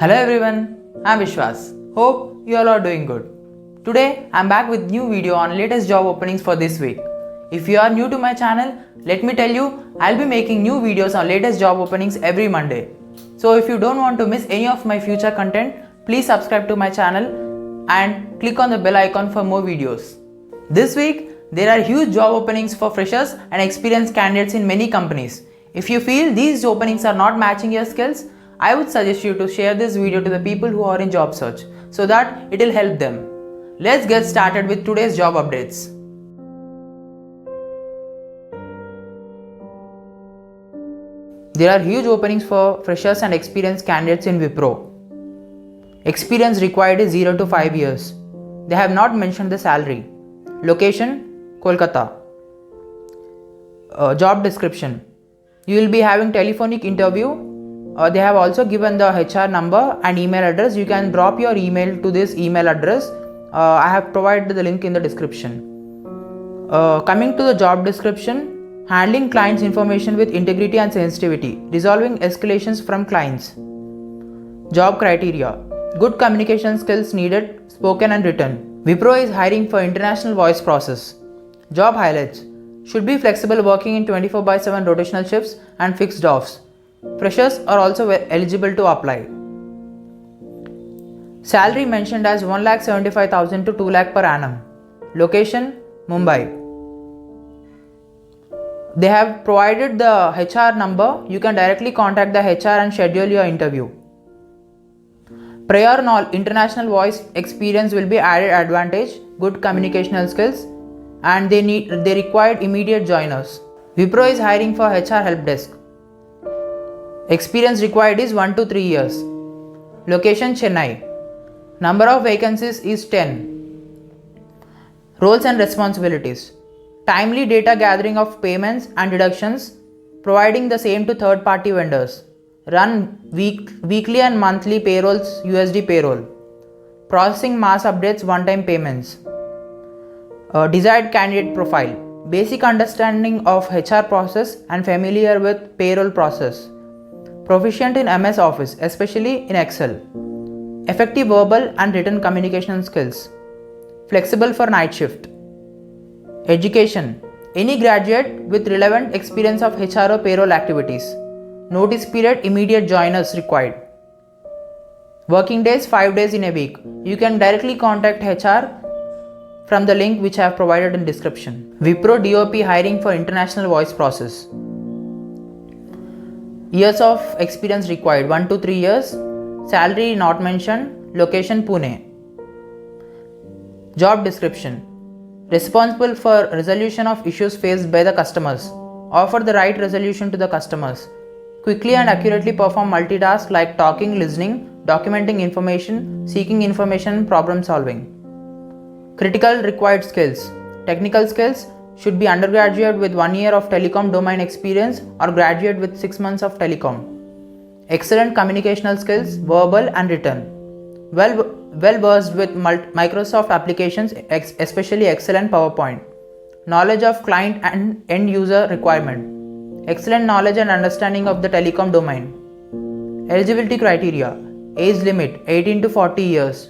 Hello everyone, I'm Vishwas. Hope you all are doing good. Today I'm back with new video on latest job openings for this week. If you are new to my channel, let me tell you I'll be making new videos on latest job openings every Monday. So if you don't want to miss any of my future content, please subscribe to my channel and click on the bell icon for more videos. This week there are huge job openings for freshers and experienced candidates in many companies. If you feel these openings are not matching your skills, I would suggest you to share this video to the people who are in job search so that it will help them. Let's get started with today's job updates. There are huge openings for freshers and experienced candidates in Wipro. Experience required is 0 to 5 years. They have not mentioned the salary. Location, Kolkata. Job description. You will be having telephonic interview. They have also given the HR number and email address. You can drop your email to this email address. I have provided the link in the description. Coming to the job description, handling clients' information with integrity and sensitivity, resolving escalations from clients. Job criteria, good communication skills needed, spoken and written. Wipro is hiring for international voice process. Job highlights, should be flexible working in 24/7 rotational shifts and fixed offs. Freshers are also eligible to apply. Salary mentioned as 1,75,000 to 2 lakh per annum. Location, Mumbai. They have provided the HR number. You can directly contact the HR and schedule your interview. Prior international voice experience will be added advantage, good communicational skills, and they required immediate joiners. Wipro is hiring for HR help desk. Experience required is 1 to 3 years. Location, Chennai. Number of vacancies is 10. Roles and responsibilities. Timely data gathering of payments and deductions, providing the same to third-party vendors. Run weekly and monthly payrolls, USD payroll. Processing mass updates, one-time payments. Desired candidate profile. Basic understanding of HR process and familiar with payroll process. Proficient in MS Office, especially in Excel. Effective verbal and written communication skills. Flexible for night shift. Education. Any graduate with relevant experience of HR or payroll activities. Notice period, immediate joiners required. Working days, 5 days in a week. You can directly contact HR from the link which I have provided in description. Wipro DOP hiring for international voice process. Years of experience required, 1 to 3 years. Salary not mentioned. Location, Pune. Job description. Responsible for resolution of issues faced by the customers. Offer the right resolution to the customers. Quickly and accurately perform multitask like talking, listening, documenting information, seeking information, problem solving. Critical required skills. Technical skills should be undergraduate with 1 year of telecom domain experience or graduate with 6 months of telecom. Excellent communicational skills, verbal and written. Well versed with Microsoft applications, especially Excel and PowerPoint. Knowledge of client and end user requirement. Excellent knowledge and understanding of the telecom domain. Eligibility criteria. Age limit 18 to 40 years.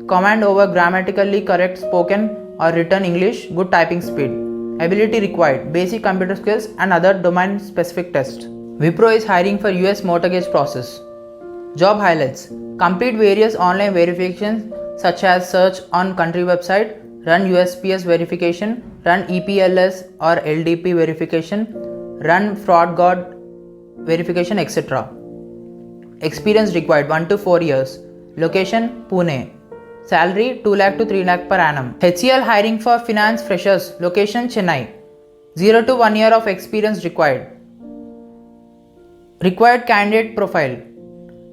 Command over grammatically correct spoken or written English, good typing speed. Ability required, basic computer skills and other domain specific tests. Wipro is hiring for US mortgage process. Job highlights. Complete various online verifications such as search on country website, run USPS verification, run EPLS or LDP verification, run fraud guard verification, etc. Experience required 1 to 4 years. Location, Pune. Salary 2 lakh to 3 lakh per annum. HCL hiring for finance freshers. Location, Chennai. 0 to 1 year of experience required. Required candidate profile.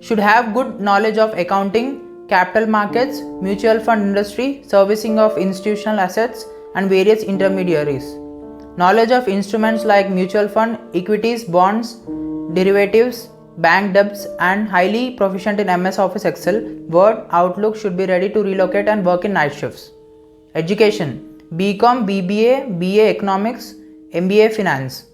Should have good knowledge of accounting, capital markets, mutual fund industry, servicing of institutional assets and various intermediaries. Knowledge of instruments like mutual fund, equities, bonds, derivatives, bank debts and highly proficient in MS Office, Excel, Word, Outlook. Should be ready to relocate and work in night shifts. Education. BCom, BBA, BA Economics, MBA Finance.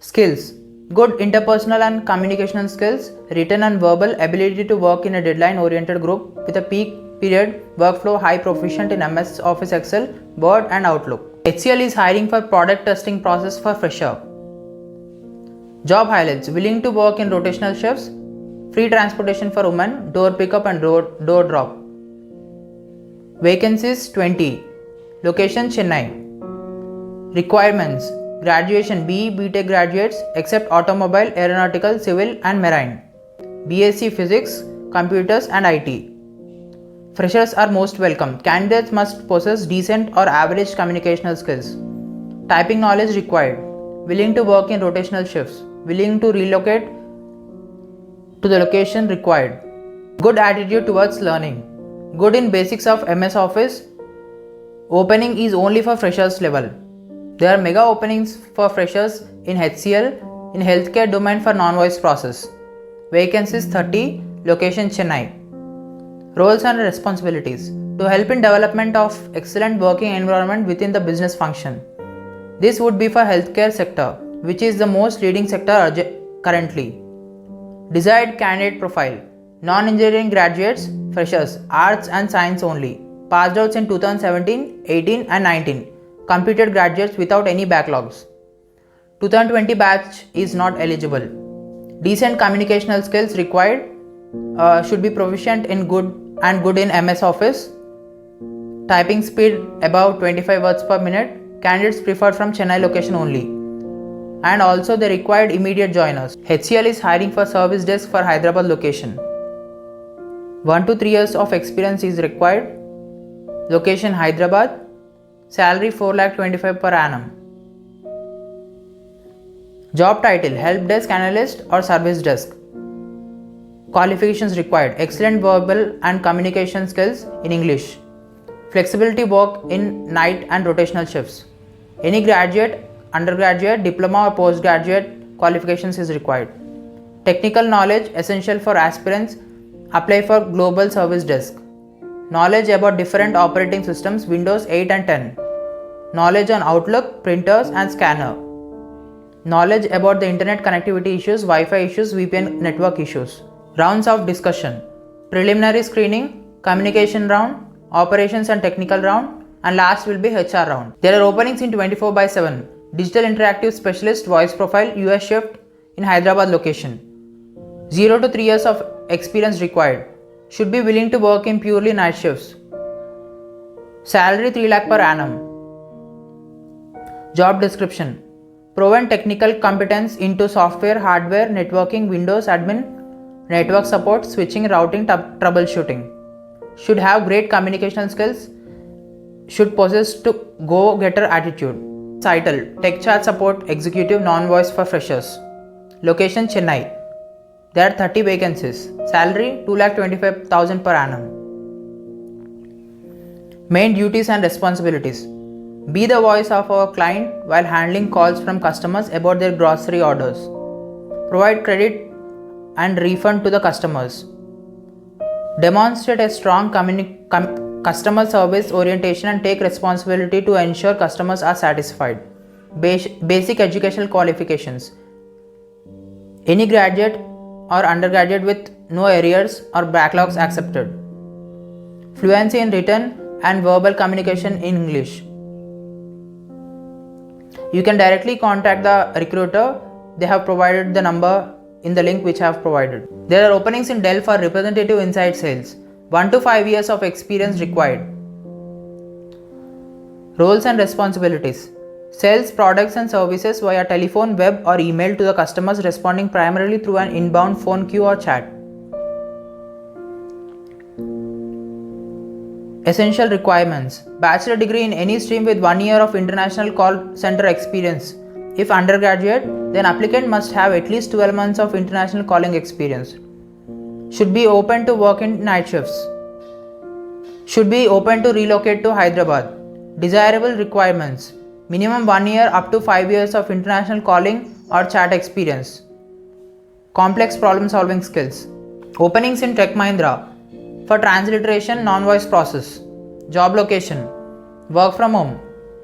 Skills. Good interpersonal and communication skills, written and verbal, ability to work in a deadline-oriented group with a peak period workflow, high proficient in MS Office Excel, Word and Outlook. HCL is hiring for product testing process for fresher. Job highlights: willing to work in rotational shifts, free transportation for women, door pickup and door drop. Vacancies 20. Location Chennai. Requirements: graduation BE BTech graduates except automobile, aeronautical, civil and marine, BSc Physics, Computers and IT. Freshers are most welcome. Candidates must possess decent or average communicational skills. Typing knowledge required. Willing to work in rotational shifts. Willing to relocate to the location required. Good attitude towards learning. Good in basics of MS Office. Opening is only for freshers level. There are mega openings for freshers in HCL in healthcare domain for non-voice process. Vacancies 30. Location Chennai. Roles and responsibilities: to help in development of excellent working environment within the business function. This would be for healthcare sector, which is the most leading sector currently. Desired candidate profile: non-engineering graduates, freshers, arts and science only, passed out in 2017, 18 and 19, completed graduates without any backlogs. 2020 batch is not eligible. Decent communicational skills required, should be proficient in good in MS Office. Typing speed above 25 words per minute. Candidates preferred from Chennai location only. And also they required immediate joiners. HCL is hiring for service desk for Hyderabad location. 1 to 3 years of experience is required. Location Hyderabad. Salary 4,25,000 per annum. Job title: help desk analyst or service desk. Qualifications required: excellent verbal and communication skills in English. Flexibility work in night and rotational shifts. Any graduate, undergraduate, diploma or postgraduate qualifications is required. Technical knowledge essential for aspirants. Apply for global service desk. Knowledge about different operating systems, Windows 8 and 10. Knowledge on Outlook, printers and scanner. Knowledge about the internet connectivity issues, Wi-Fi issues, VPN network issues. Rounds of discussion: preliminary screening, communication round, operations and technical round, and last will be HR round. There are openings in 24/7. Digital interactive specialist, voice profile, US shift in Hyderabad location. 0 to 3 years of experience required. Should be willing to work in purely night shifts. Salary 3 lakh per annum. Job description: proven technical competence into software, hardware, networking, Windows admin, network support, switching, routing, troubleshooting. Should have great communication skills. Should possess to go-getter attitude. Title: Tech Chat Support Executive, non-voice for freshers. Location Chennai. There are 30 vacancies. Salary 2,25,000 per annum. Main duties and responsibilities: be the voice of our client while handling calls from customers about their grocery orders. Provide credit and refund to the customers. Demonstrate a strong customer service orientation and take responsibility to ensure customers are satisfied. Basic educational qualifications: any graduate or undergraduate with no arrears or backlogs accepted. Fluency in written and verbal communication in English. You can directly contact the recruiter. They have provided the number in the link which I have provided. There are openings in Dell for representative inside sales. 1 to 5 years of experience required. Roles and responsibilities: sells products and services via telephone, web or email to the customers, responding primarily through an inbound phone queue or chat. Essential requirements: bachelor degree in any stream with 1 year of international call center experience. If undergraduate, then applicant must have at least 12 months of international calling experience. Should be open to work in night shifts. Should be open to relocate to Hyderabad. Desirable requirements: minimum 1 year up to 5 years of international calling or chat experience. Complex problem solving skills. Openings in Tech Mahindra for transliteration, non-voice process. Job location: work from home.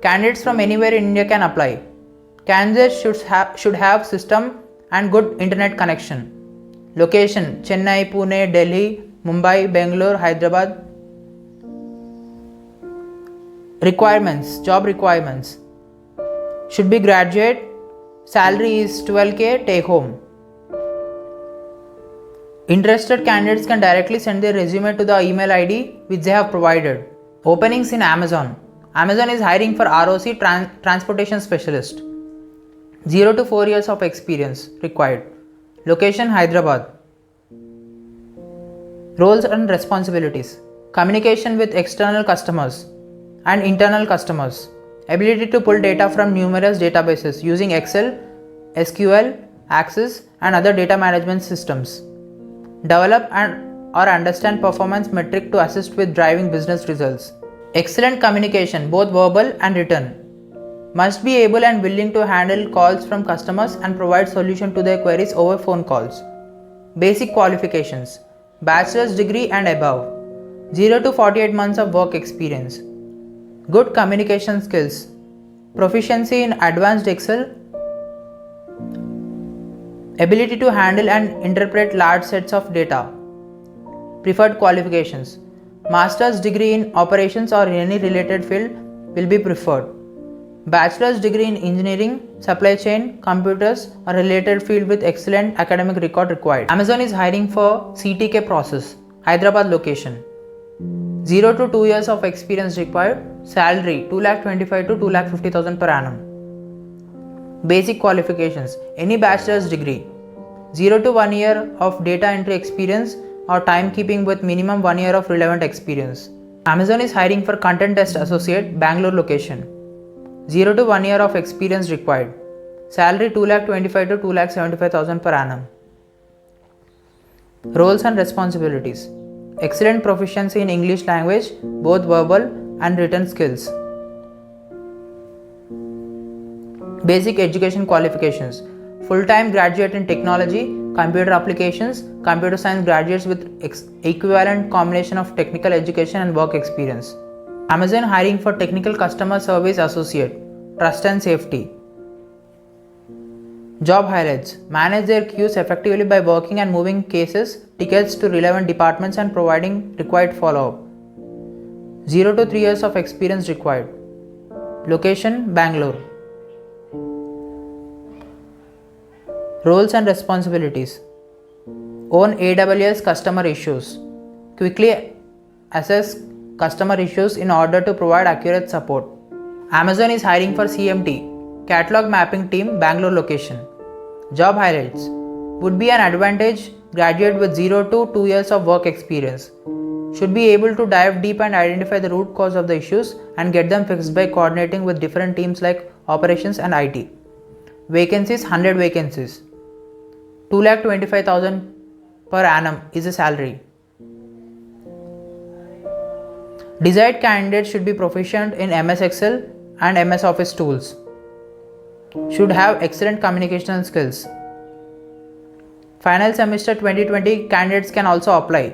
Candidates from anywhere in India can apply. Candidates should have system and good internet connection. Location: Chennai, Pune, Delhi, Mumbai, Bangalore, Hyderabad. Requirements: job requirements. Should be graduate. Salary is 12k take home. Interested candidates can directly send their resume to the email ID which they have provided. Openings in Amazon. Amazon is hiring for ROC transportation specialist. 0 to 4 years of experience required. Location: Hyderabad. Roles and responsibilities: communication with external customers and internal customers. Ability to pull data from numerous databases using Excel, SQL, Access and other data management systems. Develop or understand performance metric to assist with driving business results. Excellent communication, both verbal and written. Must be able and willing to handle calls from customers and provide solution to their queries over phone calls. Basic qualifications: bachelor's degree and above. 0 to 48 months of work experience. Good communication skills. Proficiency in advanced Excel. Ability to handle and interpret large sets of data. Preferred qualifications: master's degree in operations or in any related field will be preferred. Bachelor's degree in engineering, supply chain, computers or related field with excellent academic record required. Amazon is hiring for CTK process, Hyderabad location. 0 to 2 years of experience required. Salary: 2,25,000 to 2,50,000 per annum. Basic qualifications: any bachelor's degree. 0 to 1 year of data entry experience or timekeeping with minimum 1 year of relevant experience. Amazon is hiring for content test associate, Bangalore location. 0 to 1 year of experience required. Salary: 2,25,000 to 2,75,000 per annum. Roles and responsibilities: excellent proficiency in English language, both verbal and written skills. Basic education qualifications: full-time graduate in technology, computer applications, computer science graduates with equivalent combination of technical education and work experience. Amazon hiring for technical customer service associate, trust and safety. Job highlights: manage their queues effectively by working and moving cases, tickets to relevant departments and providing required follow-up. 0 to 3 years of experience required. Location: Bangalore. Roles and responsibilities: own AWS customer issues. Quickly assess customer issues in order to provide accurate support. Amazon is hiring for CMT, catalog mapping team, Bangalore location. Job highlights: would be an advantage graduate with 0 to 2 years of work experience. Should be able to dive deep and identify the root cause of the issues and get them fixed by coordinating with different teams like operations and IT. Vacancies: 100 vacancies. 2,25,000 per annum is the salary. Desired candidates should be proficient in MS Excel and MS Office tools. Should have excellent communication skills. Final semester 2020 candidates can also apply.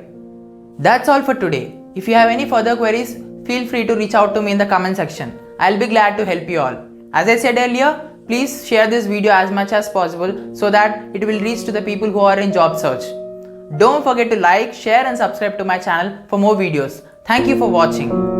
That's all for today. If you have any further queries, feel free to reach out to me in the comment section. I'll be glad to help you all. As I said earlier, please share this video as much as possible so that it will reach to the people who are in job search. Don't forget to like, share and subscribe to my channel for more videos. Thank you for watching.